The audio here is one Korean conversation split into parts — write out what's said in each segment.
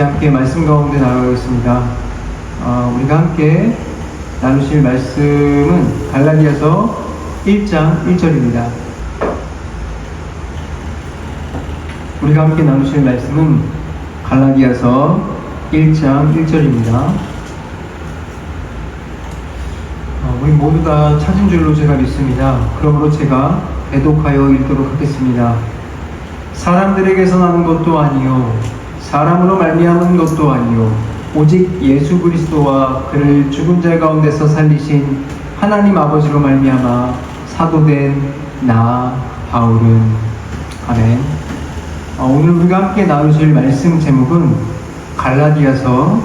같이 함께 말씀 가운데 나가겠습니다. 우리가 함께 나누실 말씀은 갈라디아서 1장 1절입니다. 우리가 함께 나누실 말씀은 갈라디아서 1장 1절입니다. 우리 모두 다 찾은 줄로 제가 믿습니다. 그러므로 제가 대독하여 읽도록 하겠습니다. 사람들에게서 나는 것도 아니요 사람으로 말미암은 것도 아니요 오직 예수 그리스도와 그를 죽은 자 가운데서 살리신 하나님 아버지로 말미암아 사도된 나 바울은. 아멘. 오늘 우리가 함께 나누실 말씀 제목은 갈라디아서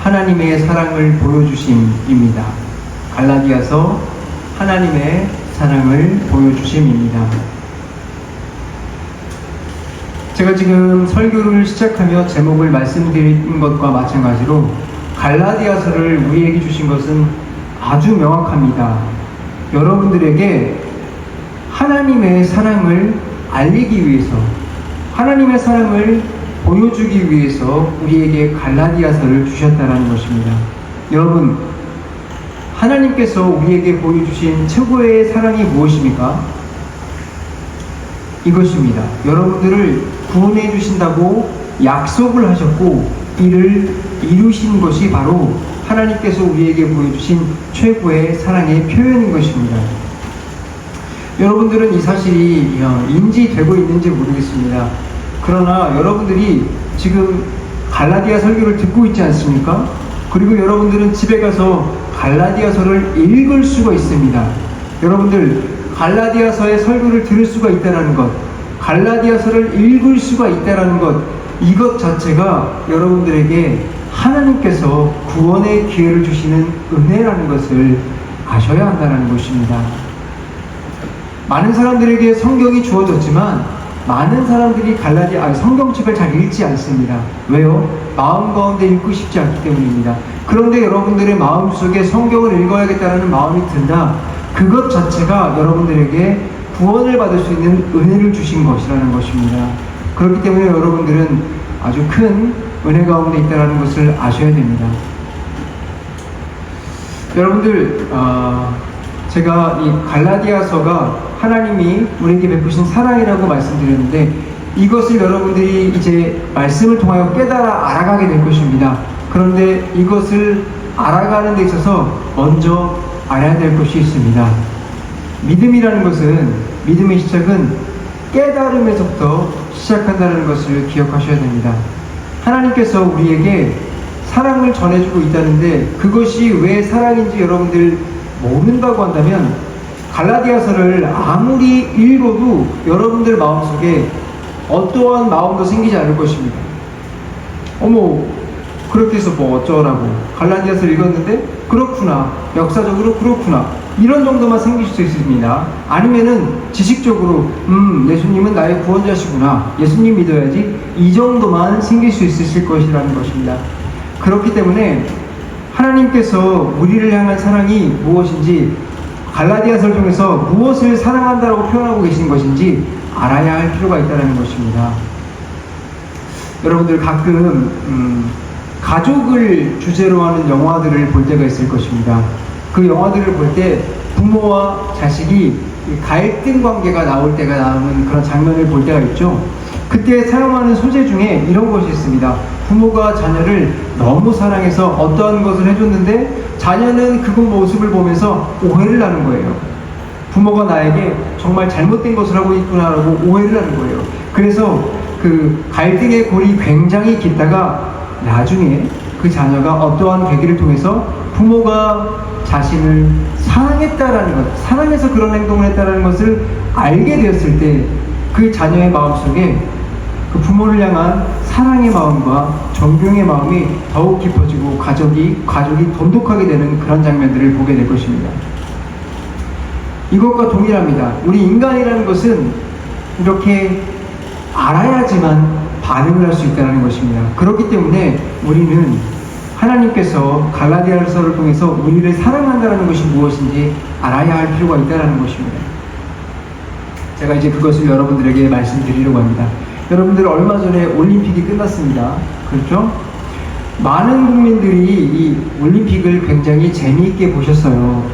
하나님의 사랑을 보여주심입니다. 갈라디아서 하나님의 사랑을 보여주심입니다. 제가 지금 설교를 시작하며 제목을 말씀드린 것과 마찬가지로 갈라디아서를 우리에게 주신 것은 아주 명확합니다. 여러분들에게 하나님의 사랑을 알리기 위해서, 하나님의 사랑을 보여주기 위해서 우리에게 갈라디아서를 주셨다는 것입니다. 여러분, 하나님께서 우리에게 보여주신 최고의 사랑이 무엇입니까? 이것입니다. 여러분들을 구원해 주신다고 약속을 하셨고 이를 이루신 것이 바로 하나님께서 우리에게 보여주신 최고의 사랑의 표현인 것입니다. 여러분들은 이 사실이 인지되고 있는지 모르겠습니다. 그러나 여러분들이 지금 갈라디아 설교를 듣고 있지 않습니까? 그리고 여러분들은 집에 가서 갈라디아서를 읽을 수가 있습니다. 여러분들 갈라디아서의 설교를 들을 수가 있다는 것, 갈라디아서를 읽을 수가 있다는 것, 이것 자체가 여러분들에게 하나님께서 구원의 기회를 주시는 은혜라는 것을 아셔야 한다는 것입니다. 많은 사람들에게 성경이 주어졌지만 많은 사람들이 성경책을 잘 읽지 않습니다. 왜요? 마음 가운데 읽고 싶지 않기 때문입니다. 그런데 여러분들의 마음속에 성경을 읽어야겠다는 마음이 든다. 그것 자체가 여러분들에게 구원을 받을 수 있는 은혜를 주신 것이라는 것입니다. 그렇기 때문에 여러분들은 아주 큰 은혜 가운데 있다는 것을 아셔야 됩니다. 여러분들, 제가 이 갈라디아서가 하나님이 우리에게 베푸신 사랑이라고 말씀드렸는데 이것을 여러분들이 이제 말씀을 통하여 깨달아 알아가게 될 것입니다. 그런데 이것을 알아가는 데 있어서 먼저 알아야 될 것이 있습니다. 믿음이라는 것은, 믿음의 시작은 깨달음에서부터 시작한다는 것을 기억하셔야 됩니다. 하나님께서 우리에게 사랑을 전해주고 있다는데 그것이 왜 사랑인지 여러분들 모른다고 한다면 갈라디아서를 아무리 읽어도 여러분들 마음속에 어떠한 마음도 생기지 않을 것입니다. 그렇게 해서 뭐 어쩌라고, 갈라디아서를 읽었는데 그렇구나, 역사적으로 그렇구나, 이런 정도만 생길 수 있습니다. 아니면은 지식적으로 예수님은 나의 구원자시구나, 예수님 믿어야지, 이 정도만 생길 수 있으실 것이라는 것입니다. 그렇기 때문에 하나님께서 우리를 향한 사랑이 무엇인지, 갈라디아서를 통해서 무엇을 사랑한다라고 표현하고 계신 것인지 알아야 할 필요가 있다는 것입니다. 여러분들 가끔 가족을 주제로 하는 영화들을 볼 때가 있을 것입니다. 그 영화들을 볼 때 부모와 자식이 갈등 관계가 나오는 그런 장면을 볼 때가 있죠. 그때 사용하는 소재 중에 이런 것이 있습니다. 부모가 자녀를 너무 사랑해서 어떠한 것을 해줬는데 자녀는 그 모습을 보면서 오해를 하는 거예요. 부모가 나에게 정말 잘못된 것을 하고 있구나라고 오해를 하는 거예요. 그래서 그 갈등의 골이 굉장히 깊다가 나중에 그 자녀가 어떠한 계기를 통해서 부모가 자신을 사랑했다라는 것, 사랑해서 그런 행동을 했다라는 것을 알게 되었을 때 그 자녀의 마음속에 그 부모를 향한 사랑의 마음과 존경의 마음이 더욱 깊어지고 가족이 돈독하게 되는 그런 장면들을 보게 될 것입니다. 이것과 동일합니다. 우리 인간이라는 것은 이렇게 알아야지만 반응을 할 수 있다는 것입니다. 그렇기 때문에 우리는 하나님께서 갈라디아서를 통해서 우리를 사랑한다는 것이 무엇인지 알아야 할 필요가 있다는 것입니다. 제가 이제 그것을 여러분들에게 말씀드리려고 합니다. 여러분들 얼마 전에 올림픽이 끝났습니다. 그렇죠? 많은 국민들이 이 올림픽을 굉장히 재미있게 보셨어요.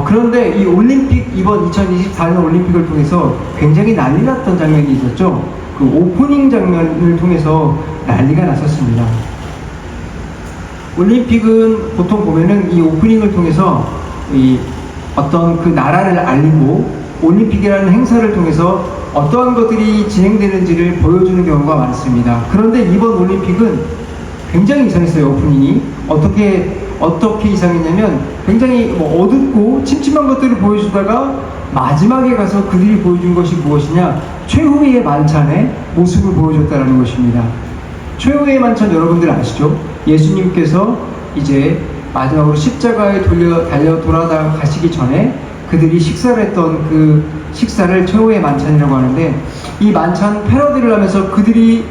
그런데 이 올림픽, 이번 2024년 올림픽을 통해서 굉장히 난리 났던 장면이 있었죠. 그 오프닝 장면을 통해서 난리가 났었습니다. 올림픽은 보통 보면은 이 오프닝을 통해서 이 어떤 그 나라를 알리고 올림픽이라는 행사를 통해서 어떠한 것들이 진행되는지를 보여주는 경우가 많습니다. 그런데 이번 올림픽은 굉장히 이상했어요. 오프닝이 어떻게 이상했냐면 굉장히 어둡고 침침한 것들을 보여주다가 마지막에 가서 그들이 보여준 것이 무엇이냐, 최후의 만찬의 모습을 보여줬다는 것입니다. 최후의 만찬 여러분들 아시죠? 예수님께서 이제 마지막으로 십자가에 달려 돌아가시기 전에 그들이 식사를 했던 그 식사를 최후의 만찬이라고 하는데, 이 만찬 패러디를 하면서 그들이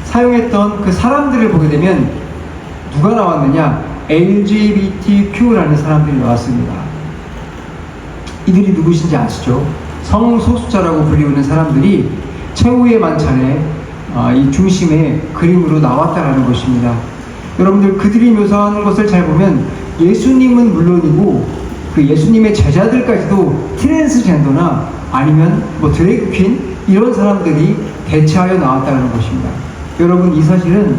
사용했던 그 사람들을 보게 되면 누가 나왔느냐? LGBTQ라는 사람들이 나왔습니다. 이들이 누구신지 아시죠? 성소수자라고 불리우는 사람들이 최후의 만찬의 이 중심의 그림으로 나왔다라는 것입니다. 여러분들, 그들이 묘사하는 것을 잘 보면 예수님은 물론이고 그 예수님의 제자들까지도 트랜스젠더나 아니면 드래그 퀸 이런 사람들이 대체하여 나왔다는 것입니다. 여러분, 이 사실은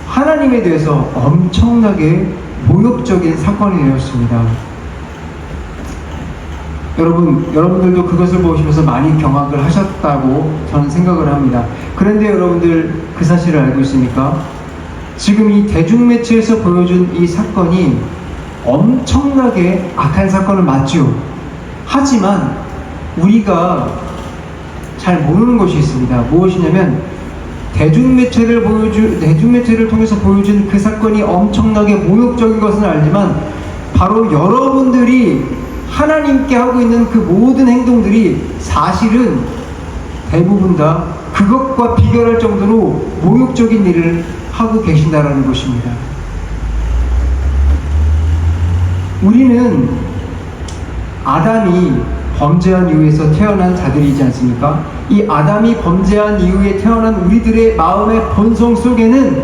하나님에 대해서 엄청나게 모욕적인 사건이 되었습니다. 여러분들도 그것을 보시면서 많이 경악을 하셨다고 저는 생각을 합니다. 그런데 여러분들, 그 사실을 알고 있습니까? 지금 이 대중매체에서 보여준 이 사건이 엄청나게 악한 사건은 맞죠. 하지만 우리가 잘 모르는 것이 있습니다. 무엇이냐면 대중매체를 통해서 보여준 그 사건이 엄청나게 모욕적인 것은 알지만 바로 여러분들이 하나님께 하고 있는 그 모든 행동들이 사실은 대부분 다 그것과 비교할 정도로 모욕적인 일을 하고 계신다라는 것입니다. 우리는 아담이 범죄한 이후에서 태어난 자들이지 않습니까? 이 아담이 범죄한 이후에 태어난 우리들의 마음의 본성 속에는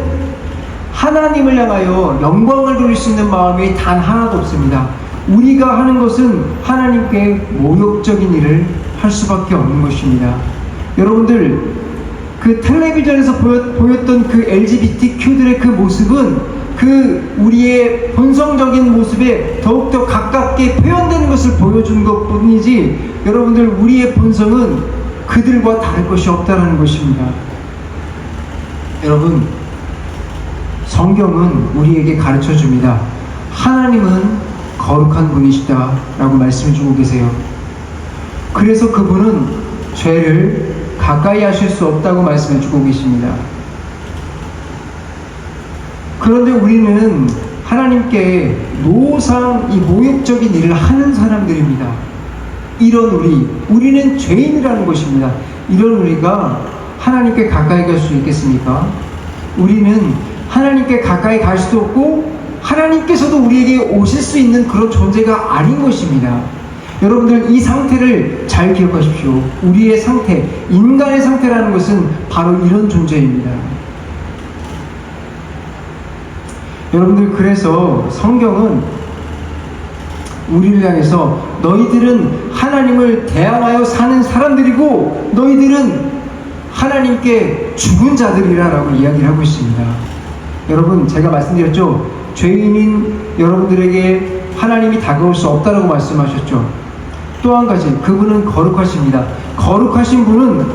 하나님을 향하여 영광을 돌릴 수 있는 마음이 단 하나도 없습니다. 우리가 하는 것은 하나님께 모욕적인 일을 할 수밖에 없는 것입니다. 여러분들, 그 텔레비전에서 보였던 그 LGBTQ들의 그 모습은 그 우리의 본성적인 모습에 더욱더 가깝게 표현되는 것을 보여준 것 뿐이지, 여러분들, 우리의 본성은 그들과 다를 것이 없다는 것입니다. 여러분, 성경은 우리에게 가르쳐 줍니다. 하나님은 거룩한 분이시다 라고 말씀해 주고 계세요. 그래서 그분은 죄를 가까이 하실 수 없다고 말씀해 주고 계십니다. 그런데 우리는 하나님께 노상 이 모욕적인 일을 하는 사람들입니다. 이런 우리는 죄인이라는 것입니다. 이런 우리가 하나님께 가까이 갈 수 있겠습니까? 우리는 하나님께 가까이 갈 수도 없고 하나님께서도 우리에게 오실 수 있는 그런 존재가 아닌 것입니다. 여러분들, 이 상태를 잘 기억하십시오. 우리의 상태, 인간의 상태라는 것은 바로 이런 존재입니다. 여러분들, 그래서 성경은 우리를 향해서 너희들은 하나님을 대항하여 사는 사람들이고 너희들은 하나님께 죽은 자들이라 라고 이야기를 하고 있습니다. 여러분, 제가 말씀드렸죠? 죄인인 여러분들에게 하나님이 다가올 수 없다라고 말씀하셨죠? 또 한 가지, 그분은 거룩하십니다. 거룩하신 분은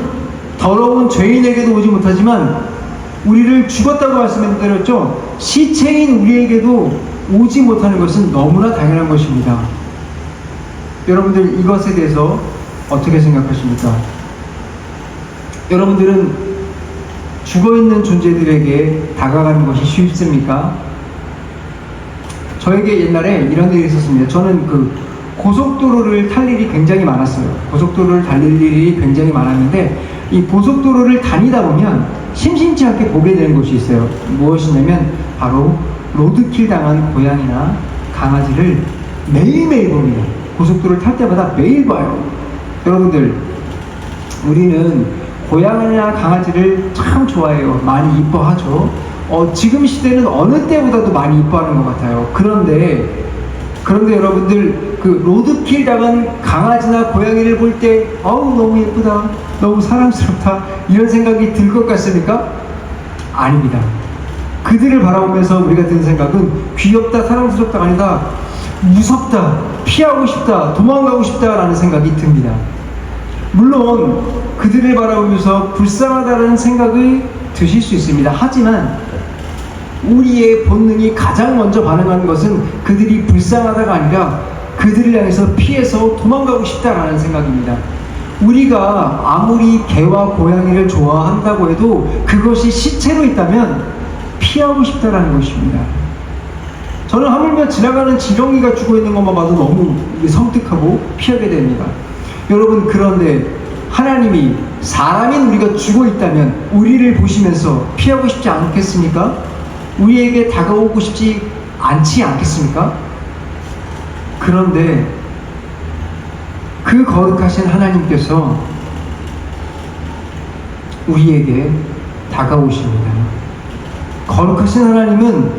더러운 죄인에게도 오지 못하지만 우리를 죽었다고 말씀드렸죠? 시체인 우리에게도 오지 못하는 것은 너무나 당연한 것입니다. 여러분들, 이것에 대해서 어떻게 생각하십니까? 여러분들은 죽어있는 존재들에게 다가가는 것이 쉽습니까? 저에게 옛날에 이런 일이 있었습니다. 저는 고속도로를 탈 일이 굉장히 많았어요. 고속도로를 달릴 일이 굉장히 많았는데 이 고속도로를 다니다 보면 심심치 않게 보게 되는 것이 있어요. 무엇이냐면 바로 로드킬 당한 고양이나 강아지를 매일매일 봅니다. 고속도로를 탈 때마다 매일 봐요. 여러분들, 우리는 고양이나 강아지를 참 좋아해요. 많이 이뻐하죠. 지금 시대는 어느 때보다도 많이 이뻐하는 것 같아요. 그런데 여러분들 그 로드킬 당한 강아지나 고양이를 볼 때 너무 예쁘다, 너무 사랑스럽다 이런 생각이 들 것 같습니까? 아닙니다. 그들을 바라보면서 우리가 드는 생각은 귀엽다, 사랑스럽다가 아니다, 무섭다, 피하고 싶다, 도망가고 싶다라는 생각이 듭니다. 물론 그들을 바라보면서 불쌍하다는 생각이 드실 수 있습니다. 하지만 우리의 본능이 가장 먼저 반응하는 것은 그들이 불쌍하다가 아니라 그들을 향해서 피해서 도망가고 싶다라는 생각입니다. 우리가 아무리 개와 고양이를 좋아한다고 해도 그것이 시체로 있다면 피하고 싶다라는 것입니다. 저는 하물며 지나가는 지렁이가 죽어있는 것만 봐도 너무 섬뜩하고 피하게 됩니다. 여러분, 그런데 하나님이 사람인 우리가 죽어있다면 우리를 보시면서 피하고 싶지 않겠습니까? 우리에게 다가오고 싶지 않지 않겠습니까? 그런데 그 거룩하신 하나님께서 우리에게 다가오십니다. 거룩하신 하나님은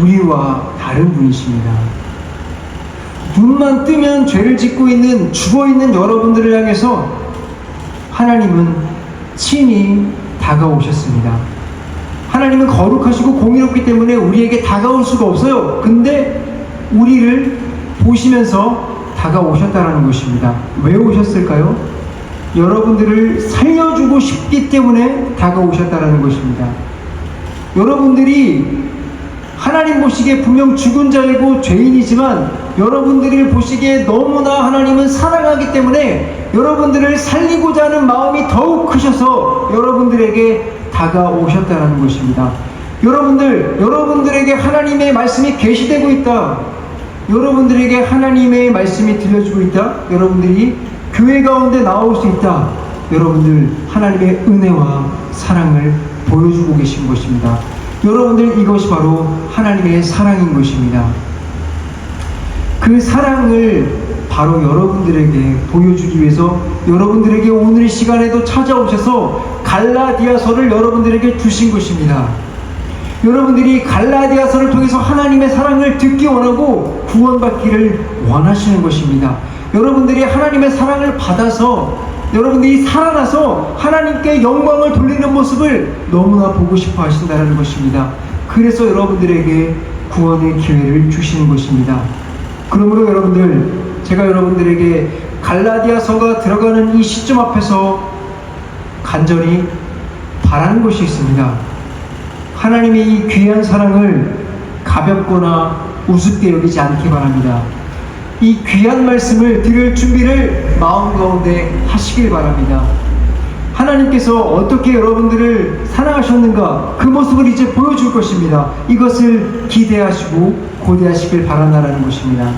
우리와 다른 분이십니다. 눈만 뜨면 죄를 짓고 있는 죽어있는 여러분들을 향해서 하나님은 친히 다가오셨습니다. 하나님은 거룩하시고 공의롭기 때문에 우리에게 다가올 수가 없어요. 근데 우리를 보시면서 다가오셨다는 것입니다. 왜 오셨을까요? 여러분들을 살려주고 싶기 때문에 다가오셨다는 것입니다. 여러분들이 하나님 보시기에 분명 죽은 자이고 죄인이지만 여러분들을 보시기에 너무나 하나님은 사랑하기 때문에 여러분들을 살리고자 하는 마음이 더욱 크셔서 여러분들에게 다가오셨다는 것입니다. 여러분들에게 하나님의 말씀이 계시되고 있다. 여러분들에게 하나님의 말씀이 들려주고 있다. 여러분들이 교회 가운데 나올 수 있다. 여러분들 하나님의 은혜와 사랑을 보여주고 계신 것입니다. 여러분들, 이것이 바로 하나님의 사랑인 것입니다. 그 사랑을 바로 여러분들에게 보여주기 위해서 여러분들에게 오늘 이 시간에도 찾아오셔서 갈라디아서를 여러분들에게 주신 것입니다. 여러분들이 갈라디아서를 통해서 하나님의 사랑을 듣기 원하고 구원받기를 원하시는 것입니다. 여러분들이 하나님의 사랑을 받아서 여러분들이 살아나서 하나님께 영광을 돌리는 모습을 너무나 보고 싶어 하신다는 것입니다. 그래서 여러분들에게 구원의 기회를 주시는 것입니다. 그러므로 여러분들, 제가 여러분들에게 갈라디아서가 들어가는 이 시점 앞에서 간절히 바라는 것이 있습니다. 하나님의 이 귀한 사랑을 가볍거나 우습게 여기지 않기 바랍니다. 이 귀한 말씀을 들을 준비를 마음 가운데 하시길 바랍니다. 하나님께서 어떻게 여러분들을 사랑하셨는가, 그 모습을 이제 보여줄 것입니다. 이것을 기대하시고 고대하시길 바란다는 것입니다.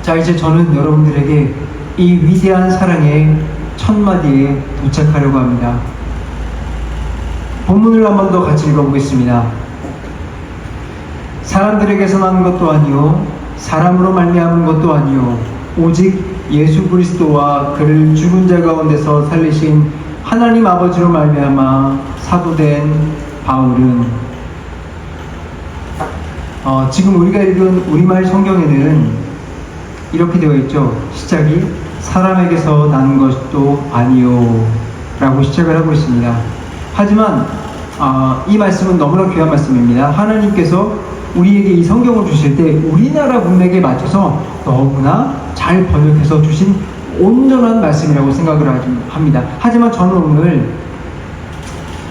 자, 이제 저는 여러분들에게 이 위대한 사랑의 첫 마디에 도착하려고 합니다. 본문을 한 번 더 같이 읽어보겠습니다. 사람들에게서 난 것도 아니요 사람으로 말미암은 것도 아니요 오직 예수 그리스도와 그를 죽은 자 가운데서 살리신 하나님 아버지로 말미암아 사도된 바울은, 지금 우리가 읽은 우리말 성경에는 이렇게 되어 있죠. 시작이 사람에게서 난 것도 아니요 라고 시작을 하고 있습니다. 하지만 이 말씀은 너무나 귀한 말씀입니다. 하나님께서 우리에게 이 성경을 주실 때 우리나라 문맥에 맞춰서 너무나 잘 번역해서 주신 온전한 말씀이라고 생각을 합니다. 하지만 저는 오늘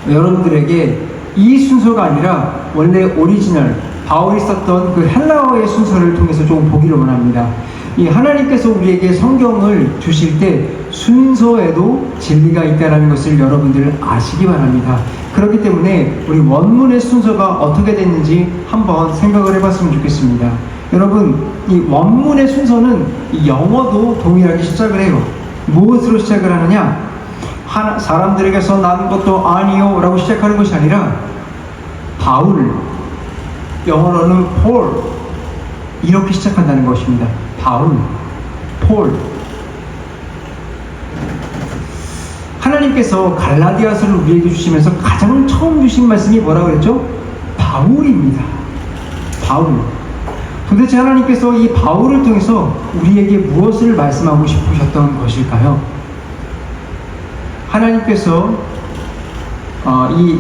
여러분들에게 이 순서가 아니라 원래 오리지널 바울이 썼던 그 헬라어의 순서를 통해서 좀 보기를 원합니다. 이 하나님께서 우리에게 성경을 주실 때 순서에도 진리가 있다는 것을 여러분들 아시기 바랍니다. 그렇기 때문에 우리 원문의 순서가 어떻게 됐는지 한번 생각을 해봤으면 좋겠습니다. 여러분, 이 원문의 순서는 영어도 동일하게 시작을 해요. 무엇으로 시작을 하느냐? 사람들에게서 난 것도 아니요 라고 시작하는 것이 아니라 바울, 영어로는 폴, 이렇게 시작한다는 것입니다. 바울, 폴. 하나님께서 갈라디아서를 우리에게 주시면서 가장 처음 주신 말씀이 뭐라고 그랬죠? 바울입니다. 바울. 도대체 하나님께서 이 바울을 통해서 우리에게 무엇을 말씀하고 싶으셨던 것일까요? 하나님께서 이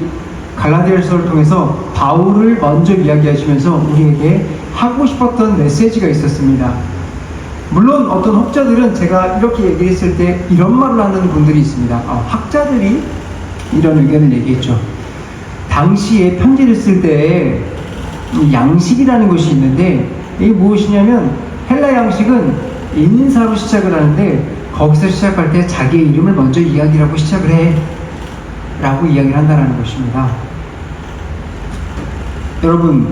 갈라디아서를 통해서 바울을 먼저 이야기하시면서 우리에게 하고 싶었던 메시지가 있었습니다. 물론 어떤 혹자들은 제가 이렇게 얘기했을 때 이런 말을 하는 분들이 있습니다. 학자들이 이런 의견을 얘기했죠. 당시에 편지를 쓸 때 양식이라는 것이 있는데 이게 무엇이냐면 헬라 양식은 인사로 시작을 하는데 거기서 시작할 때 자기의 이름을 먼저 이야기하고 시작을 해 라고 이야기를 한다는 것입니다. 여러분,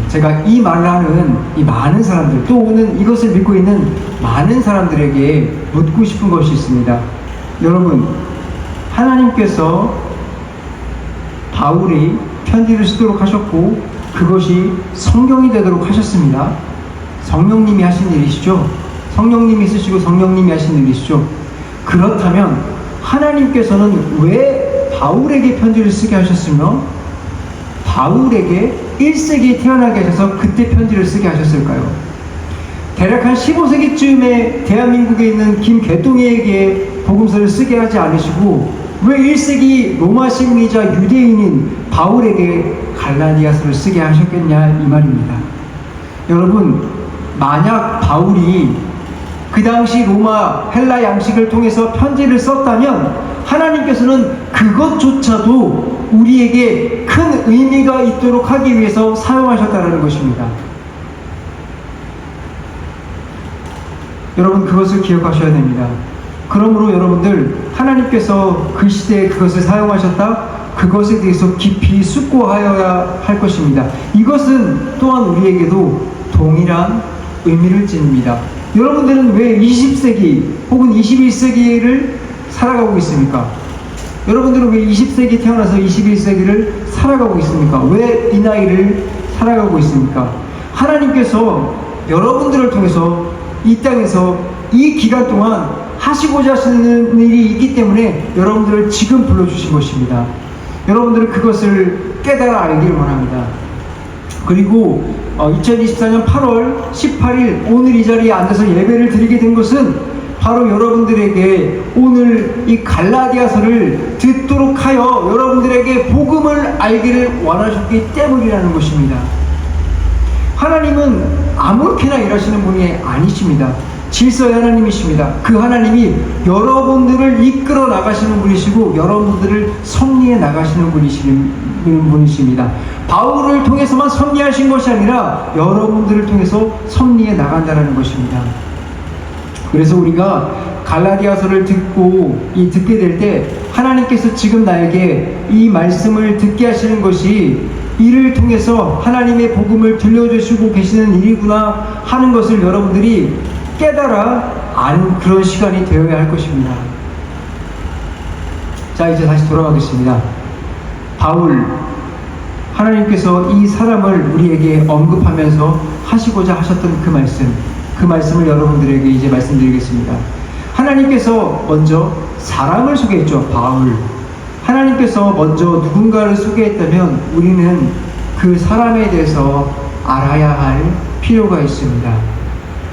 제가 이 말을 하는 이 많은 사람들, 또 오는 이것을 믿고 있는 많은 사람들에게 묻고 싶은 것이 있습니다. 여러분, 하나님께서 바울이 편지를 쓰도록 하셨고 그것이 성경이 되도록 하셨습니다. 성령님이 하신 일이시죠. 성령님이 쓰시고 성령님이 하신 일이시죠. 그렇다면 하나님께서는 왜 바울에게 편지를 쓰게 하셨으며 바울에게 1세기에 태어나게 하셔서 그때 편지를 쓰게 하셨을까요? 대략 한 15세기쯤에 대한민국에 있는 김개똥이에게 복음서를 쓰게 하지 않으시고 왜 1세기 로마 시민이자 유대인인 바울에게 갈라디아서를 쓰게 하셨겠냐 이 말입니다. 여러분, 만약 바울이 그 당시 로마 헬라 양식을 통해서 편지를 썼다면 하나님께서는 그것조차도 우리에게 큰 의미가 있도록 하기 위해서 사용하셨다는 것입니다. 여러분, 그것을 기억하셔야 됩니다. 그러므로 여러분들, 하나님께서 그 시대에 그것을 사용하셨다? 그것에 대해서 깊이 숙고하여야 할 것입니다. 이것은 또한 우리에게도 동일한 의미를 지닙니다. 여러분들은 왜 20세기 혹은 21세기를 살아가고 있습니까? 여러분들은 왜 20세기 태어나서 21세기를 살아가고 있습니까? 왜 이 나이를 살아가고 있습니까? 하나님께서 여러분들을 통해서 이 땅에서 이 기간 동안 하시고자 하시는 일이 있기 때문에 여러분들을 지금 불러주신 것입니다. 여러분들은 그것을 깨달아 알기를 원합니다. 그리고 2024년 8월 18일 오늘 이 자리에 앉아서 예배를 드리게 된 것은 바로 여러분들에게 오늘 이 갈라디아서를 듣도록 하여 여러분들에게 복음을 알기를 원하셨기 때문이라는 것입니다. 하나님은 아무렇게나 일하시는 분이 아니십니다. 질서의 하나님이십니다. 그 하나님이 여러분들을 이끌어 나가시는 분이시고 여러분들을 섭리해 나가시는 분이십니다. 바울을 통해서만 섭리하신 것이 아니라 여러분들을 통해서 섭리해 나간다는 것입니다. 그래서 우리가 갈라디아서를 듣게 될 때 하나님께서 지금 나에게 이 말씀을 듣게 하시는 것이 이를 통해서 하나님의 복음을 들려주시고 계시는 일이구나 하는 것을 여러분들이 깨달아 아는 그런 시간이 되어야 할 것입니다. 자, 이제 다시 돌아가겠습니다. 바울, 하나님께서 이 사람을 우리에게 언급하면서 하시고자 하셨던 그 말씀을 여러분들에게 이제 말씀드리겠습니다. 하나님께서 먼저 사람을 소개했죠. 바울. 하나님께서 먼저 누군가를 소개했다면 우리는 그 사람에 대해서 알아야 할 필요가 있습니다.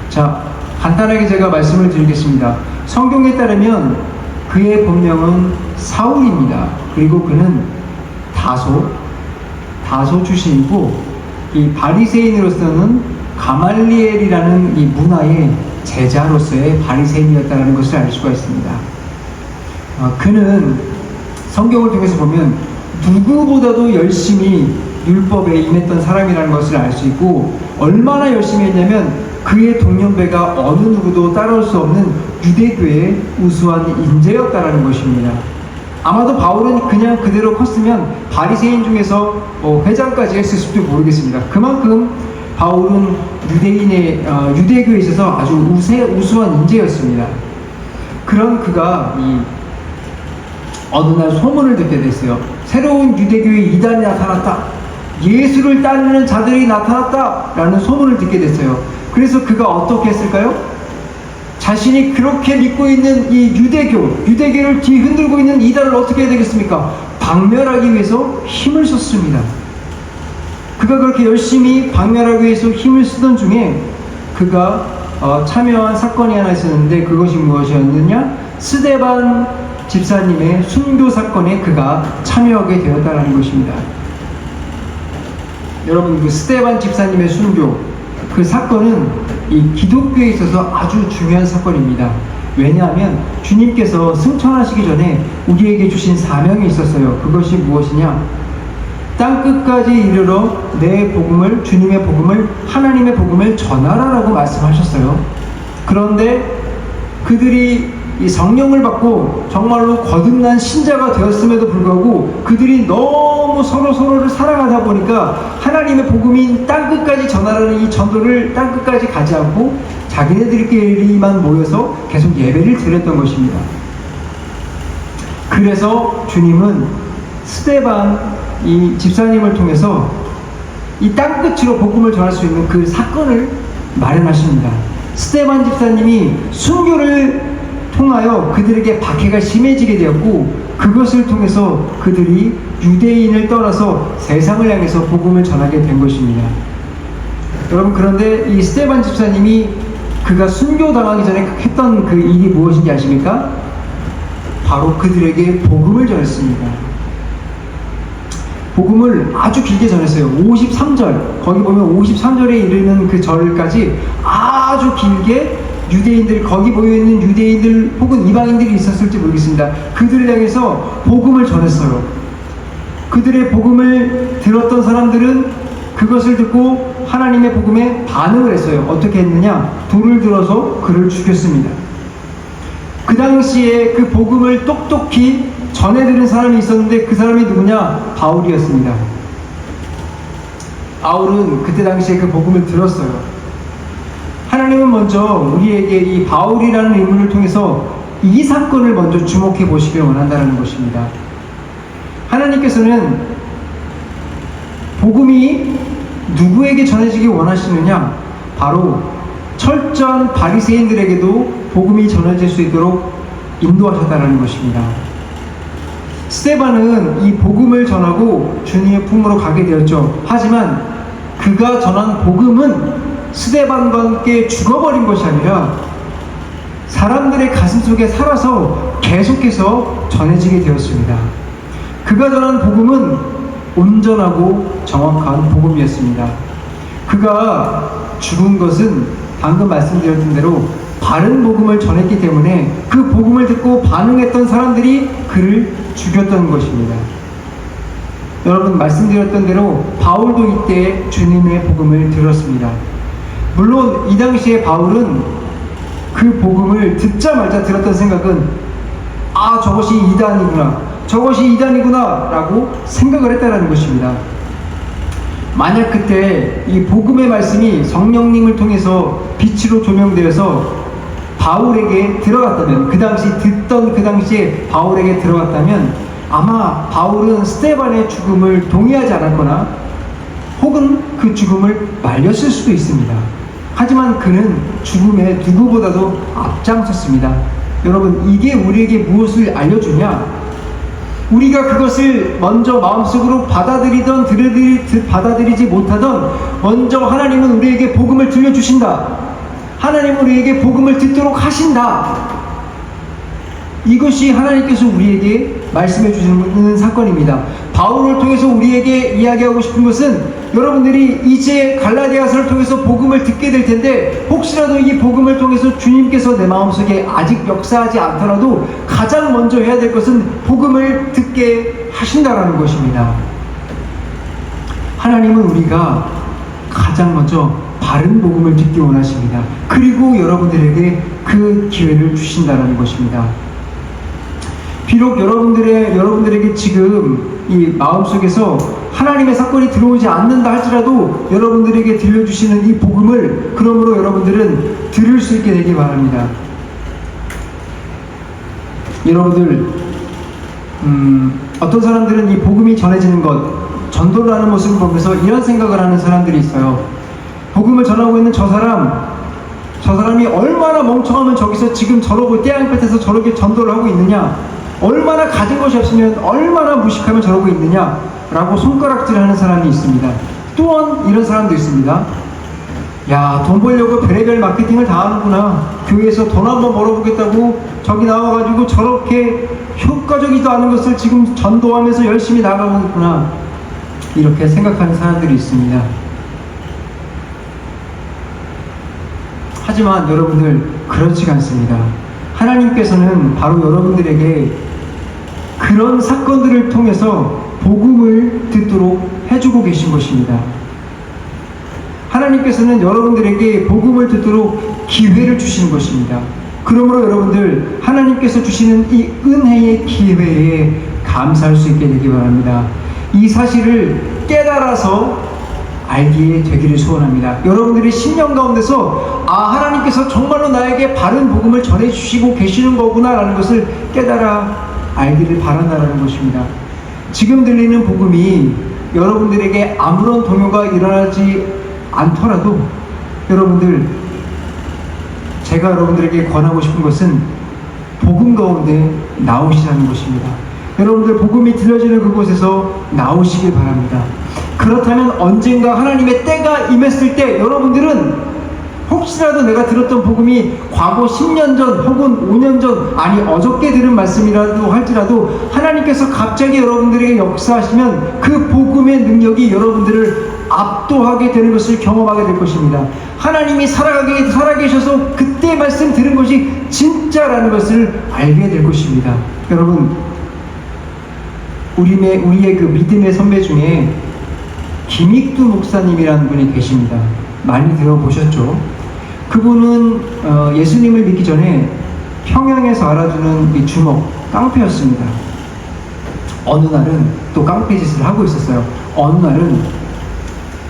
자, 간단하게 제가 말씀을 드리겠습니다. 성경에 따르면 그의 본명은 사울입니다. 그리고 그는 다소 출신이고 이 바리새인으로서는 가말리엘이라는 이 문화의 제자로서의 바리새인이었다는 것을 알 수가 있습니다. 그는 성경을 통해서 보면 누구보다도 열심히 율법에 임했던 사람이라는 것을 알 수 있고 얼마나 열심히 했냐면 그의 동년배가 어느 누구도 따라올 수 없는 유대교의 우수한 인재였다라는 것입니다. 아마도 바울은 그냥 그대로 컸으면 바리새인 중에서 회장까지 했을지도 모르겠습니다. 그만큼 바울은 유대교에 있어서 아주 우수한 인재였습니다. 그런 그가 어느 날 소문을 듣게 됐어요. 새로운 유대교의 이단이 나타났다. 예수를 따르는 자들이 나타났다. 라는 소문을 듣게 됐어요. 그래서 그가 어떻게 했을까요? 자신이 그렇게 믿고 있는 이 유대교를 뒤흔들고 있는 이단을 어떻게 해야 되겠습니까? 박멸하기 위해서 힘을 썼습니다. 그가 그렇게 열심히 박멸하기 위해서 힘을 쓰던 중에 그가 참여한 사건이 하나 있었는데, 그것이 무엇이었느냐? 스데반 집사님의 순교 사건에 그가 참여하게 되었다는 것입니다. 여러분, 그 스데반 집사님의 순교, 그 사건은 이 기독교에 있어서 아주 중요한 사건입니다. 왜냐하면 주님께서 승천하시기 전에 우리에게 주신 사명이 있었어요. 그것이 무엇이냐? 땅끝까지 이르러 내 복음을, 주님의 복음을, 하나님의 복음을 전하라라고 말씀하셨어요. 그런데 그들이 이 성령을 받고 정말로 거듭난 신자가 되었음에도 불구하고 그들이 너무 서로를 사랑하다 보니까 하나님의 복음인 땅끝까지 전하라는 이 전도를 땅끝까지 가지 않고 자기네들끼리만 모여서 계속 예배를 드렸던 것입니다. 그래서 주님은 스데반 이 집사님을 통해서 이 땅끝으로 복음을 전할 수 있는 그 사건을 마련하십니다. 스데반 집사님이 순교를 통하여 그들에게 박해가 심해지게 되었고, 그것을 통해서 그들이 유대인을 떠나서 세상을 향해서 복음을 전하게 된 것입니다. 여러분, 그런데 이 스데반 집사님이 그가 순교당하기 전에 했던 그 일이 무엇인지 아십니까? 바로 그들에게 복음을 전했습니다. 복음을 아주 길게 전했어요. 53절, 거기 보면 53절에 이르는 그 절까지 아주 길게 유대인들, 거기 모여있는 유대인들 혹은 이방인들이 있었을지 모르겠습니다. 그들을 향해서 복음을 전했어요. 그들의 복음을 들었던 사람들은 그것을 듣고 하나님의 복음에 반응을 했어요. 어떻게 했느냐? 돌을 들어서 그를 죽였습니다. 그 당시에 그 복음을 똑똑히 전해들은 사람이 있었는데 그 사람이 누구냐? 바울이었습니다. 바울은 그때 당시에 그 복음을 들었어요. 하나님은 먼저 우리에게 이 바울이라는 인물을 통해서 이 사건을 먼저 주목해 보시길 원한다는 것입니다. 하나님께서는 복음이 누구에게 전해지기 원하시느냐? 바로 철저한 바리새인들에게도 복음이 전해질 수 있도록 인도하셨다는 것입니다. 스데반은 이 복음을 전하고 주님의 품으로 가게 되었죠. 하지만 그가 전한 복음은 스데반과 함께 죽어버린 것이 아니라 사람들의 가슴 속에 살아서 계속해서 전해지게 되었습니다. 그가 전한 복음은 온전하고 정확한 복음이었습니다. 그가 죽은 것은 방금 말씀드렸던 대로 바른 복음을 전했기 때문에 그 복음을 듣고 반응했던 사람들이 그를 죽였던 것입니다. 여러분, 말씀드렸던 대로 바울도 이때 주님의 복음을 들었습니다. 물론 이 당시에 바울은 그 복음을 듣자마자 들었던 생각은 저것이 이단이구나 라고 생각을 했다는 것입니다. 만약 그때 이 복음의 말씀이 성령님을 통해서 빛으로 조명되어서 바울에게 들어갔다면, 그 당시에 바울에게 들어갔다면 아마 바울은 스데반의 죽음을 동의하지 않았거나 혹은 그 죽음을 말렸을 수도 있습니다. 하지만 그는 죽음에 누구보다도 앞장섰습니다. 여러분, 이게 우리에게 무엇을 알려주냐? 우리가 그것을 먼저 마음속으로 받아들이지 못하던 먼저 하나님은 우리에게 복음을 들려주신다. 하나님은 우리에게 복음을 듣도록 하신다. 이것이 하나님께서 우리에게 말씀해 주시는 사건입니다. 바울을 통해서 우리에게 이야기하고 싶은 것은 여러분들이 이제 갈라디아서를 통해서 복음을 듣게 될 텐데, 혹시라도 이 복음을 통해서 주님께서 내 마음속에 아직 역사하지 않더라도 가장 먼저 해야 될 것은 복음을 듣게 하신다라는 것입니다. 하나님은 우리가 가장 먼저 바른 복음을 듣기 원하십니다. 그리고 여러분들에게 그 기회를 주신다는 것입니다. 비록 여러분들에게 지금 이 마음속에서 하나님의 사건이 들어오지 않는다 할지라도 여러분들에게 들려주시는 이 복음을 그러므로 여러분들은 들을 수 있게 되기 바랍니다. 여러분들, 어떤 사람들은 이 복음이 전해지는 것, 전도를 하는 모습을 보면서 이런 생각을 하는 사람들이 있어요. 복음을 전하고 있는 저 사람, 저 사람이 얼마나 멍청하면 저기서 지금 저러고 떼양볕에서 저렇게 전도를 하고 있느냐, 얼마나 가진 것이 없으면 얼마나 무식하면 저러고 있느냐 라고 손가락질하는 사람이 있습니다. 또한 이런 사람도 있습니다. 야, 돈 벌려고 별의별 마케팅을 다 하는구나, 교회에서 돈 한번 벌어보겠다고 저기 나와가지고 저렇게 효과적이지도 않은 것을 지금 전도하면서 열심히 나가고 있구나, 이렇게 생각하는 사람들이 있습니다. 하지만 여러분들, 그렇지가 않습니다. 하나님께서는 바로 여러분들에게 그런 사건들을 통해서 복음을 듣도록 해주고 계신 것입니다. 하나님께서는 여러분들에게 복음을 듣도록 기회를 주시는 것입니다. 그러므로 여러분들, 하나님께서 주시는 이 은혜의 기회에 감사할 수 있게 되기 바랍니다. 이 사실을 깨달아서 알게 되기를 소원합니다. 여러분들이 10년 가운데서 하나님께서 정말로 나에게 바른 복음을 전해주시고 계시는 거구나 라는 것을 깨달아 알기를 바란다는 것입니다. 지금 들리는 복음이 여러분들에게 아무런 동요가 일어나지 않더라도 여러분들, 제가 여러분들에게 권하고 싶은 것은 복음 가운데 나오시라는 것입니다. 여러분들, 복음이 들려지는 그곳에서 나오시길 바랍니다. 그렇다면 언젠가 하나님의 때가 임했을 때 여러분들은 혹시라도 내가 들었던 복음이 과거 10년 전 혹은 5년 전, 아니 어저께 들은 말씀이라도 할지라도 하나님께서 갑자기 여러분들에게 역사하시면 그 복음의 능력이 여러분들을 압도하게 되는 것을 경험하게 될 것입니다. 하나님이 살아계셔서 그때 말씀 들은 것이 진짜라는 것을 알게 될 것입니다. 여러분, 우리의 그 믿음의 선배 중에 김익두 목사님이라는 분이 계십니다. 많이 들어보셨죠? 그분은 예수님을 믿기 전에 평양에서 알아주는 이 주먹, 깡패였습니다. 어느 날은 또 깡패짓을 하고 있었어요. 어느 날은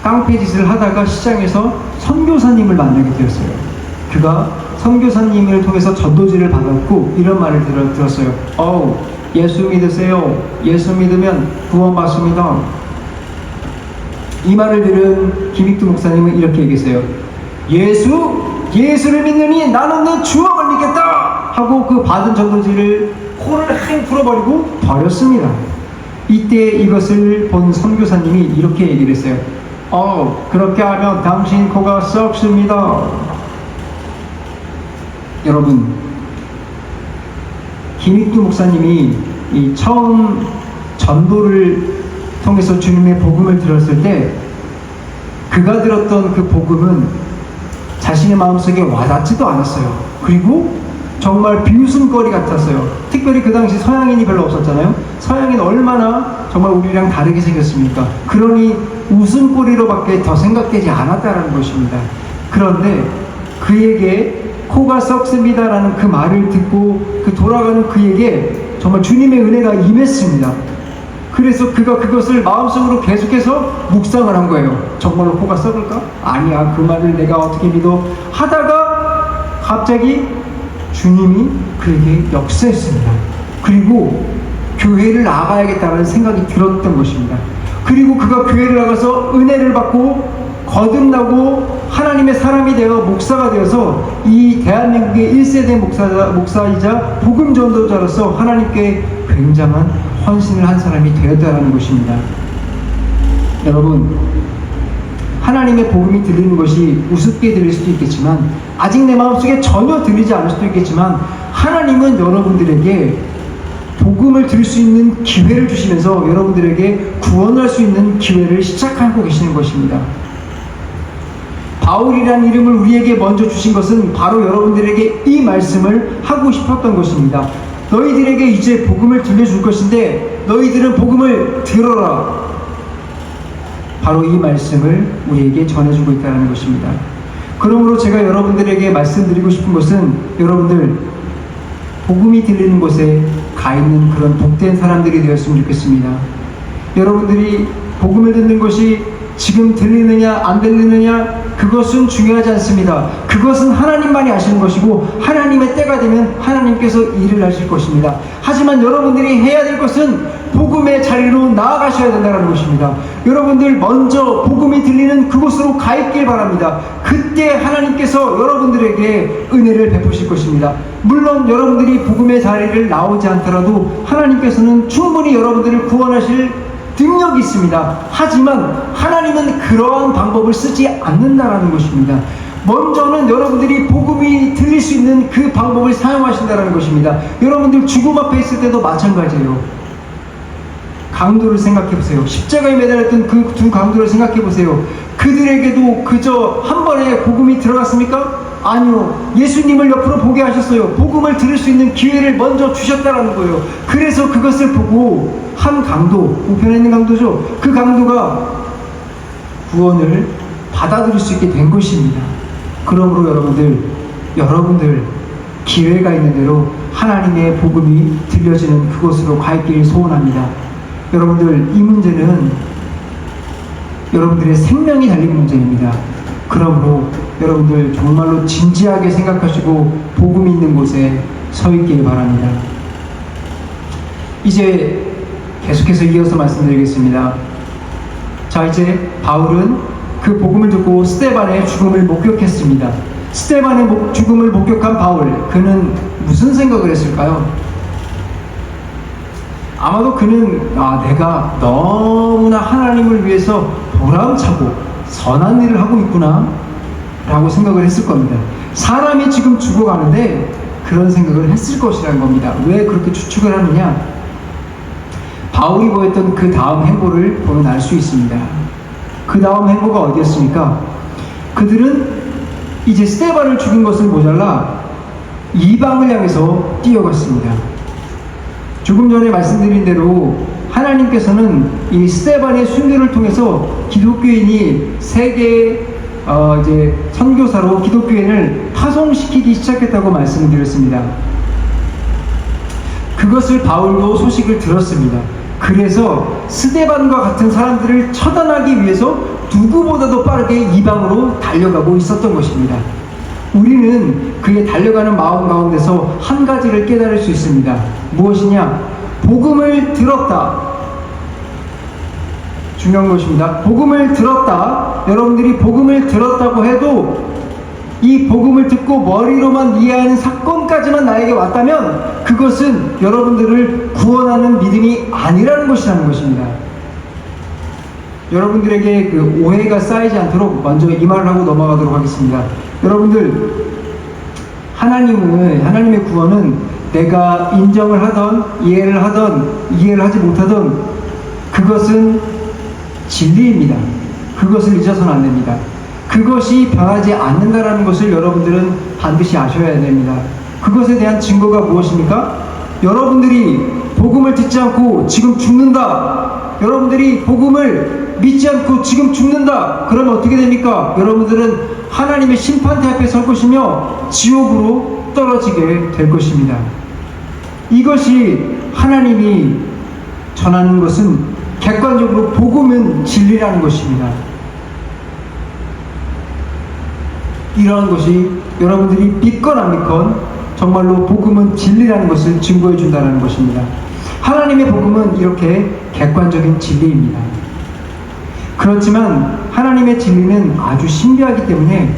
깡패짓을 하다가 시장에서 선교사님을 만나게 되었어요. 그가 선교사님을 통해서 전도지를 받았고 이런 말을 들었어요. 예수 믿으세요. 예수 믿으면 구원받습니다. 이 말을 들은 김익두 목사님은 이렇게 얘기했어요. 예수를 믿느니 나는 내 주먹을 믿겠다 하고 그 받은 전도지를 코를 행 풀어버리고 버렸습니다. 이때 이것을 본 선교사님이 이렇게 얘기를 했어요. 그렇게 하면 당신 코가 썩습니다. 여러분, 김익두 목사님이 이 처음 전도를 통해서 주님의 복음을 들었을 때 그가 들었던 그 복음은 자신의 마음속에 와닿지도 않았어요. 그리고 정말 비웃음거리 같았어요. 특별히 그 당시 서양인이 별로 없었잖아요. 서양인 얼마나 정말 우리랑 다르게 생겼습니까? 그러니 웃음거리로밖에 더 생각되지 않았다라는 것입니다. 그런데 그에게 코가 썩습니다라는 그 말을 듣고 그 돌아가는 그에게 정말 주님의 은혜가 임했습니다. 그래서 그가 그것을 마음속으로 계속해서 묵상을 한 거예요. 정말로 코가 썩을까? 아니야, 그 말을 내가 어떻게 믿어? 하다가 갑자기 주님이 그에게 역사했습니다. 그리고 교회를 나가야겠다는 생각이 들었던 것입니다. 그리고 그가 교회를 나가서 은혜를 받고 거듭나고 하나님의 사람이 되어 목사가 되어서 이 대한민국의 1세대 목사이자 복음 전도자로서 하나님께 굉장한 헌신을 한 사람이 되었다는 것입니다. 여러분, 하나님의 복음이 들리는 것이 우습게 들릴 수도 있겠지만, 아직 내 마음속에 전혀 들리지 않을 수도 있겠지만, 하나님은 여러분들에게 복음을 들을 수 있는 기회를 주시면서 여러분들에게 구원할 수 있는 기회를 시작하고 계시는 것입니다. 바울이라는 이름을 우리에게 먼저 주신 것은 바로 여러분들에게 이 말씀을 하고 싶었던 것입니다. 너희들에게 이제 복음을 들려줄 것인데 너희들은 복음을 들어라. 바로 이 말씀을 우리에게 전해주고 있다는 것입니다. 그러므로 제가 여러분들에게 말씀드리고 싶은 것은, 여러분들 복음이 들리는 곳에 가 있는 그런 복된 사람들이 되었으면 좋겠습니다. 여러분들이 복음을 듣는 것이 지금 들리느냐 안 들리느냐 그것은 중요하지 않습니다. 그것은 하나님만이 아시는 것이고 하나님의 때가 되면 하나님께서 일을 하실 것입니다. 하지만 여러분들이 해야 될 것은 복음의 자리로 나아가셔야 된다는 것입니다. 여러분들 먼저 복음이 들리는 그곳으로 가 있길 바랍니다. 그때 하나님께서 여러분들에게 은혜를 베푸실 것입니다. 물론 여러분들이 복음의 자리를 나오지 않더라도 하나님께서는 충분히 여러분들을 구원하실 능력이 있습니다. 하지만 하나님은 그러한 방법을 쓰지 않는다는 것입니다. 먼저는 여러분들이 복음이 들릴 수 있는 그 방법을 사용하신다는 것입니다. 여러분들 죽음 앞에 있을 때도 마찬가지예요. 강도를 생각해 보세요. 십자가에 매달렸던 그 두 강도를 생각해 보세요. 그들에게도 그저 한 번에 복음이 들어갔습니까? 아니요. 예수님을 옆으로 보게 하셨어요. 복음을 들을 수 있는 기회를 먼저 주셨다라는 거예요. 그래서 그것을 보고 한 강도, 우편에 있는 강도죠. 그 강도가 구원을 받아들일 수 있게 된 것입니다. 그러므로 여러분들 기회가 있는 대로 하나님의 복음이 들려지는 그곳으로 가 있길 소원합니다. 여러분들, 이 문제는 여러분들의 생명이 달린 문제입니다. 그러므로 여러분들 정말로 진지하게 생각하시고 복음이 있는 곳에 서 있길 바랍니다. 이제 계속해서 이어서 말씀드리겠습니다. 자, 이제 바울은 그 복음을 듣고 스데반의 죽음을 목격했습니다. 스데반의 죽음을 목격한 바울, 그는 무슨 생각을 했을까요? 아마도 그는 내가 너무나 하나님을 위해서 보람차고 선한 일을 하고 있구나 라고 생각을 했을 겁니다. 사람이 지금 죽어가는데 그런 생각을 했을 것이라는 겁니다. 왜 그렇게 추측을 하느냐? 바울이 보였던 그 다음 행보를 보면 알 수 있습니다. 그 다음 행보가 어디였습니까? 그들은 이제 스데반을 죽인 것을 모자라 이방을 향해서 뛰어갔습니다. 조금 전에 말씀드린 대로 하나님께서는 이 스데반의 순교를 통해서 기독교인이 세계 이제 선교사로 기독교인을 파송시키기 시작했다고 말씀을 드렸습니다. 그것을 바울도 소식을 들었습니다. 그래서 스데반과 같은 사람들을 처단하기 위해서 누구보다도 빠르게 이방으로 달려가고 있었던 것입니다. 우리는 그의 달려가는 마음 가운데서 한 가지를 깨달을 수 있습니다. 무엇이냐? 복음을 들었다. 중요한 것입니다. 복음을 들었다. 여러분들이 복음을 들었다고 해도 이 복음을 듣고 머리로만 이해하는 사건까지만 나에게 왔다면 그것은 여러분들을 구원하는 믿음이 아니라는 것이라는 것입니다. 여러분들에게 그 오해가 쌓이지 않도록 먼저 이 말을 하고 넘어가도록 하겠습니다. 여러분들, 하나님의 구원은 내가 인정을 하던, 이해를 하지 못하던 그것은 진리입니다. 그것을 잊어서는 안 됩니다. 그것이 변하지 않는다라는 것을 여러분들은 반드시 아셔야 됩니다. 그것에 대한 증거가 무엇입니까? 여러분들이 복음을 듣지 않고 지금 죽는다. 여러분들이 복음을 믿지 않고 지금 죽는다. 그러면 어떻게 됩니까? 여러분들은 하나님의 심판대 앞에 설 것이며 지옥으로 떨어지게 될 것입니다. 이것이 하나님이 전하는 것은 객관적으로 복음은 진리라는 것입니다. 이러한 것이 여러분들이 믿건 안 믿건 정말로 복음은 진리라는 것을 증거해 준다는 것입니다. 하나님의 복음은 이렇게 객관적인 진리입니다. 그렇지만 하나님의 진리는 아주 신비하기 때문에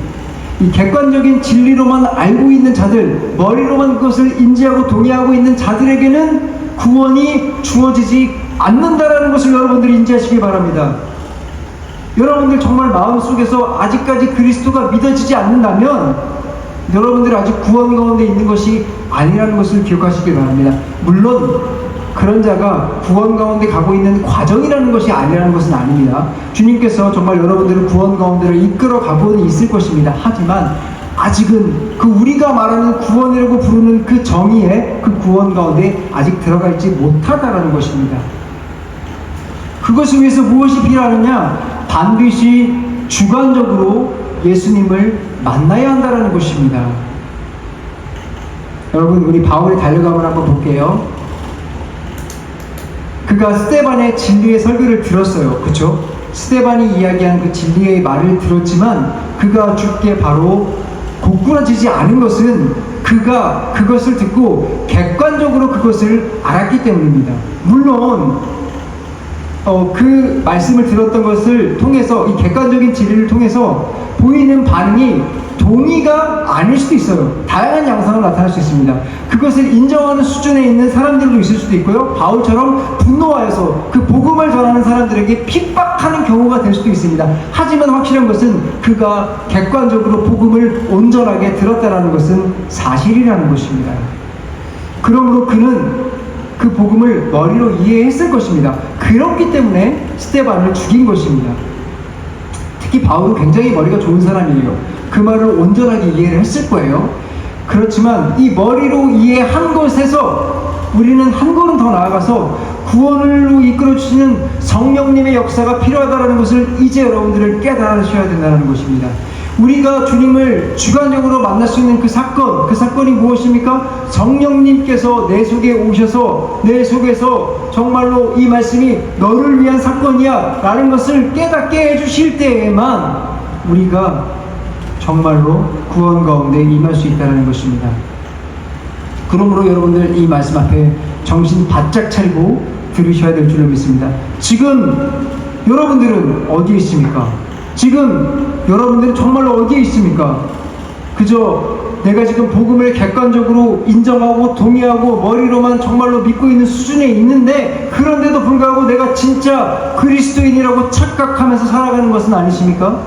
이 객관적인 진리로만 알고 있는 자들, 머리로만 그것을 인지하고 동의하고 있는 자들에게는 구원이 주어지지 않는다라는 것을 여러분들이 인지하시기 바랍니다. 여러분들 정말 마음속에서 아직까지 그리스도가 믿어지지 않는다면 여러분들 아직 구원 가운데 있는 것이 아니라는 것을 기억하시기 바랍니다. 물론 그런 자가 구원 가운데 가고 있는 과정이라는 것이 아니라는 것은 아닙니다. 주님께서 정말 여러분들을 구원 가운데를 이끌어 가고는 있을 것입니다. 하지만 아직은 그 우리가 말하는 구원이라고 부르는 그 정의에 그 구원 가운데 아직 들어가 있지 못하다라는 것입니다. 그것을 위해서 무엇이 필요하느냐? 반드시 주관적으로 예수님을 만나야 한다는 것입니다. 여러분, 우리 바울의 달려감을 한번 볼게요. 그가 스데반의 진리의 설교를 들었어요. 그렇죠? 스데반이 이야기한 그 진리의 말을 들었지만 그가 죽게 바로 고꾸라지지 않은 것은 그가 그것을 듣고 객관적으로 그것을 알았기 때문입니다. 물론 그 말씀을 들었던 것을 통해서, 이 객관적인 진리를 통해서 보이는 반응이 동의가 아닐 수도 있어요. 다양한 양상으로 나타날 수 있습니다. 그것을 인정하는 수준에 있는 사람들도 있을 수도 있고요, 바울처럼 분노하여서 그 복음을 전하는 사람들에게 핍박하는 경우가 될 수도 있습니다. 하지만 확실한 것은 그가 객관적으로 복음을 온전하게 들었다는 것은 사실이라는 것입니다. 그러므로 그는 그 복음을 머리로 이해했을 것입니다. 그렇기 때문에 스데반을 죽인 것입니다. 특히 바울은 굉장히 머리가 좋은 사람이에요. 그 말을 온전하게 이해를 했을 거예요. 그렇지만 이 머리로 이해한 것에서 우리는 한 걸음 더 나아가서 구원으로 이끌어주시는 성령님의 역사가 필요하다는 것을 이제 여러분들을 깨달으셔야 된다는 것입니다. 우리가 주님을 주관적으로 만날 수 있는 그 사건이 무엇입니까? 성령님께서 내 속에 오셔서 내 속에서 정말로 이 말씀이 너를 위한 사건이야 라는 것을 깨닫게 해주실 때에만 우리가 정말로 구원 가운데 임할 수 있다는 것입니다. 그러므로 여러분들 이 말씀 앞에 정신 바짝 차리고 들으셔야 될 줄로 믿습니다. 지금 여러분들은 어디에 있습니까? 지금 여러분들은 정말로 어디에 있습니까? 그저 내가 지금 복음을 객관적으로 인정하고 동의하고 머리로만 정말로 믿고 있는 수준에 있는데, 그런데도 불구하고 내가 진짜 그리스도인이라고 착각하면서 살아가는 것은 아니십니까?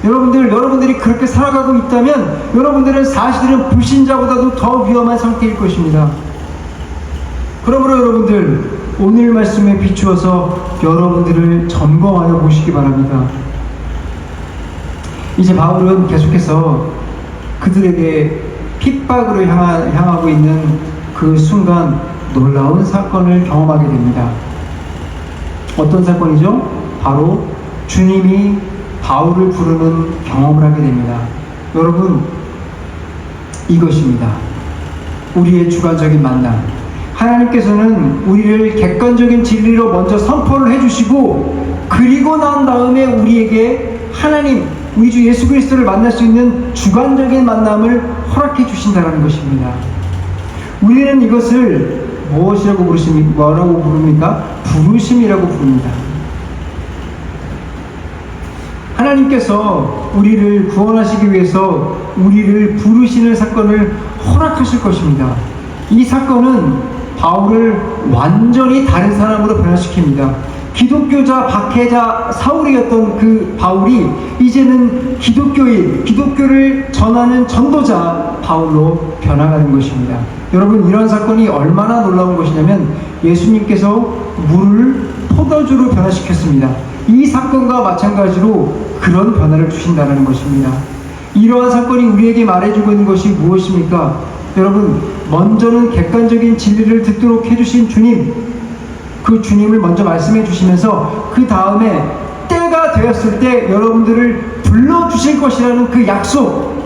여러분들이 그렇게 살아가고 있다면 여러분들은 사실은 불신자보다도 더 위험한 상태일 것입니다. 그러므로 여러분들, 오늘 말씀에 비추어서 여러분들을 점검하여 보시기 바랍니다. 이제 바울은 계속해서 그들에게 핍박으로 향하고 있는 그 순간 놀라운 사건을 경험하게 됩니다. 어떤 사건이죠? 바로 주님이 바울을 부르는 경험을 하게 됩니다. 여러분, 이것입니다. 우리의 주관적인 만남. 하나님께서는 우리를 객관적인 진리로 먼저 선포를 해주시고, 그리고 난 다음에 우리에게 하나님, 우리 주 예수 그리스도를 만날 수 있는 주관적인 만남을 허락해 주신다는 것입니다. 우리는 이것을 뭐라고 부릅니까? 부르심이라고 부릅니다. 하나님께서 우리를 구원하시기 위해서 우리를 부르시는 사건을 허락하실 것입니다. 이 사건은 바울을 완전히 다른 사람으로 변화시킵니다. 기독교자, 박해자, 사울이었던 그 바울이 이제는 기독교를 전하는 전도자 바울로 변화가는 것입니다. 여러분, 이런 사건이 얼마나 놀라운 것이냐면 예수님께서 물을 포도주로 변화시켰습니다. 이 사건과 마찬가지로 그런 변화를 주신다는 것입니다. 이러한 사건이 우리에게 말해주고 있는 것이 무엇입니까? 여러분, 먼저는 객관적인 진리를 듣도록 해주신 주님, 그 주님을 먼저 말씀해 주시면서 그 다음에 때가 되었을 때 여러분들을 불러주실 것이라는 그 약속,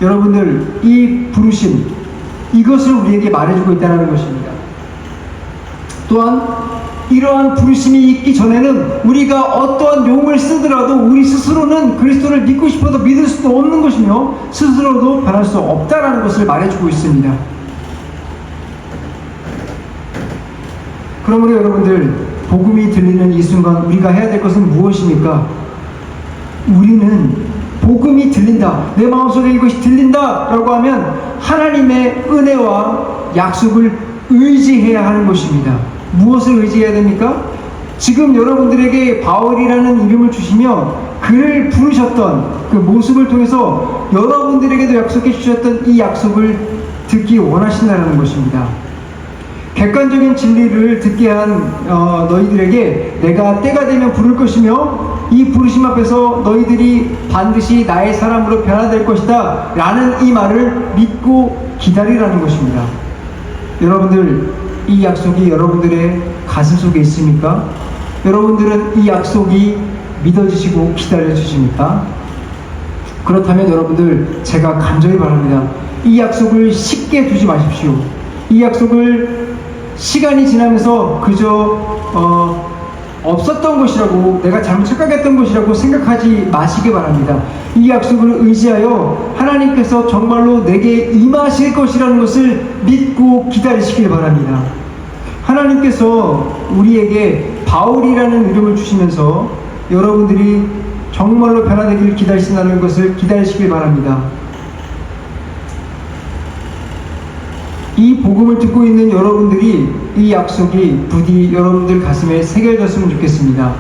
여러분들 이 부르심, 이것을 우리에게 말해주고 있다는 것입니다. 또한 이러한 부르심이 있기 전에는 우리가 어떠한 용을 쓰더라도 우리 스스로는 그리스도를 믿고 싶어도 믿을 수도 없는 것이며 스스로도 변할 수 없다라는 것을 말해주고 있습니다. 그러므로 여러분들, 복음이 들리는 이 순간 우리가 해야 될 것은 무엇입니까? 우리는 복음이 들린다, 내 마음속에 이것이 들린다 라고 하면 하나님의 은혜와 약속을 의지해야 하는 것입니다. 무엇을 의지해야 됩니까? 지금 여러분들에게 바울이라는 이름을 주시며 그를 부르셨던 그 모습을 통해서 여러분들에게도 약속해 주셨던 이 약속을 듣기 원하신다는 것입니다. 객관적인 진리를 듣게 한 너희들에게 내가 때가 되면 부를 것이며 이 부르심 앞에서 너희들이 반드시 나의 사람으로 변화될 것이다 라는 이 말을 믿고 기다리라는 것입니다. 여러분들, 이 약속이 여러분들의 가슴 속에 있습니까? 여러분들은 이 약속이 믿어지시고 기다려주십니까? 그렇다면 여러분들, 제가 간절히 바랍니다. 이 약속을 쉽게 두지 마십시오. 이 약속을 시간이 지나면서 그저 없었던 것이라고, 내가 잘못 착각했던 것이라고 생각하지 마시기 바랍니다. 이 약속을 의지하여 하나님께서 정말로 내게 임하실 것이라는 것을 믿고 기다리시길 바랍니다. 하나님께서 우리에게 바울이라는 이름을 주시면서 여러분들이 정말로 변화되기를 기다리신다는 것을 기다리시길 바랍니다. 이 복음을 듣고 있는 여러분들이 이 약속이 부디 여러분들 가슴에 새겨졌으면 좋겠습니다.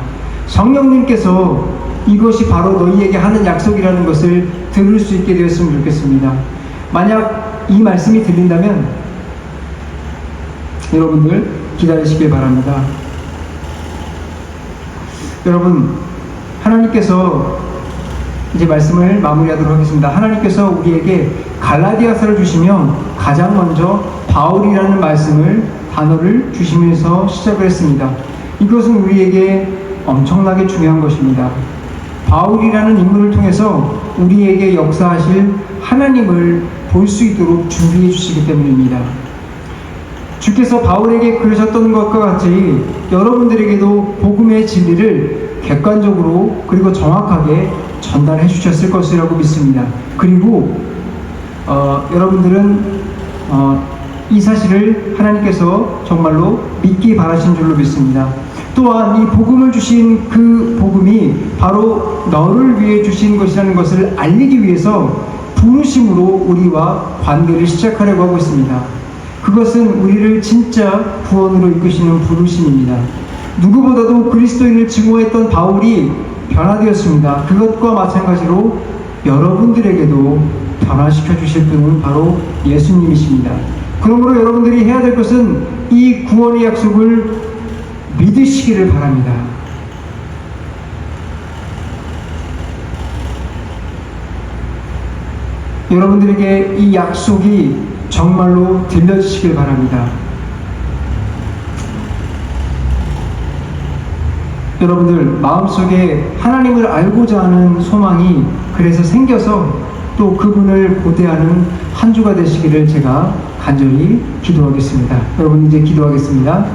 성령님께서 이것이 바로 너희에게 하는 약속이라는 것을 들을 수 있게 되었으면 좋겠습니다. 만약 이 말씀이 들린다면 여러분들 기다리시길 바랍니다. 여러분, 하나님께서 이제 말씀을 마무리하도록 하겠습니다. 하나님께서 우리에게 갈라디아서를 주시며 가장 먼저 바울이라는 단어를 주시면서 시작을 했습니다. 이것은 우리에게 엄청나게 중요한 것입니다. 바울이라는 인물을 통해서 우리에게 역사하실 하나님을 볼 수 있도록 준비해 주시기 때문입니다. 주께서 바울에게 그러셨던 것과 같이 여러분들에게도 복음의 진리를 객관적으로 그리고 정확하게 전달해 주셨을 것이라고 믿습니다. 그리고 여러분들은 이 사실을 하나님께서 정말로 믿기 바라신 줄로 믿습니다. 또한 이 복음을 주신 그 복음이 바로 너를 위해 주신 것이라는 것을 알리기 위해서 부르심으로 우리와 관계를 시작하려고 하고 있습니다. 그것은 우리를 진짜 구원으로 이끄시는 부르심입니다. 누구보다도 그리스도인을 증오했던 바울이 변화되었습니다. 그것과 마찬가지로 여러분들에게도 변화시켜 주실 분은 바로 예수님이십니다. 그러므로 여러분들이 해야 될 것은 이 구원의 약속을 믿으시기를 바랍니다. 여러분들에게 이 약속이 정말로 들려주시길 바랍니다. 여러분들 마음속에 하나님을 알고자 하는 소망이 그래서 생겨서 또 그분을 고대하는 한 주가 되시기를 제가 간절히 기도하겠습니다. 여러분 이제 기도하겠습니다.